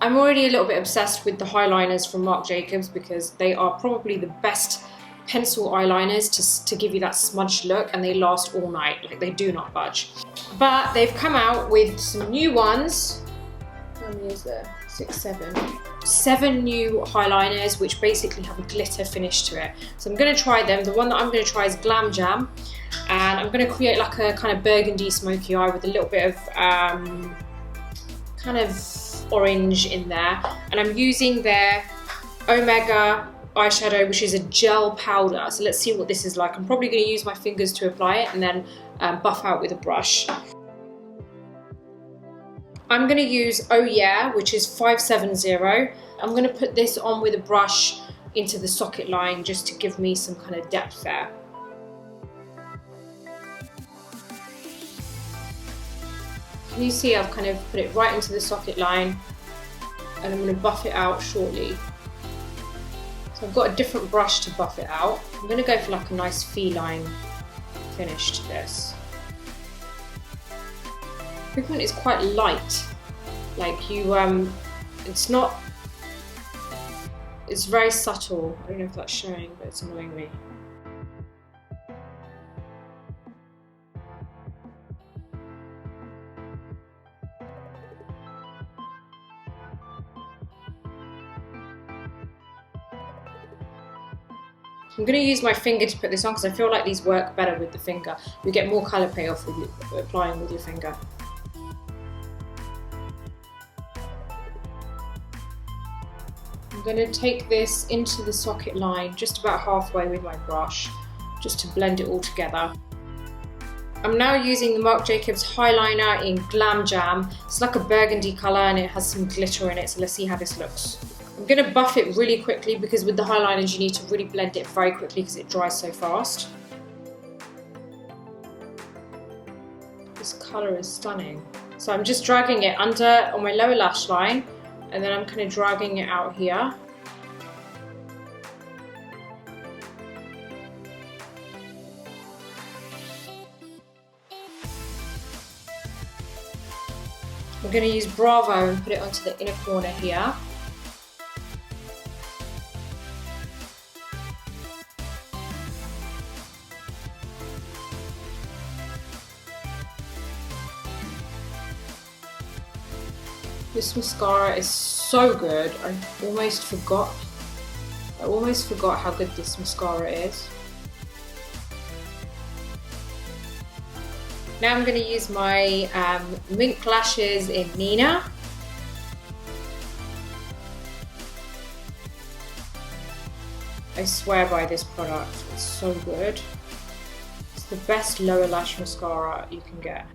I'm already a little bit obsessed with the highliners from Marc Jacobs because they are probably the best pencil eyeliners to give you that smudged look, and they last all night, like they do not budge. But they've come out with some new ones. How many is there? 6, 7. 7 new highliners which basically have a glitter finish to it. So I'm going to try them. The one that I'm going to try is GLAM Jam, and I'm going to create like a kind of burgundy smoky eye with a little bit of kind of orange in there, and I'm using their Omega eyeshadow, which is a gel powder. So let's see what this is like. I'm probably going to use my fingers to apply it and then buff out with a brush. I'm going to use Oh Yeah, which is 570. I'm going to put this on with a brush into the socket line just to give me some kind of depth there. Can you see I've kind of put it right into the socket line, and I'm going to buff it out shortly. So I've got a different brush to buff it out. I'm going to go for like a nice feline finish to this. Pigment is quite light, like you, it's very subtle. I don't know if that's showing, but it's annoying me. I'm going to use my finger to put this on because I feel like these work better with the finger. You get more colour payoff with you applying with your finger. I'm going to take this into the socket line just about halfway with my brush, just to blend it all together. I'm now using the Marc Jacobs Highliner in GLAM Jam. It's like a burgundy colour and it has some glitter in it, so let's see how this looks. I'm going to buff it really quickly because with the highliners you need to really blend it very quickly because it dries so fast. This colour is stunning. So I'm just dragging it under on my lower lash line, and then I'm kind of dragging it out here. I'm going to use Bravo and put it onto the inner corner here. This mascara is so good. I almost forgot how good this mascara is. Now I'm going to use my Mink lashes in Nina. I swear by this product, it's so good. It's the best lower lash mascara you can get.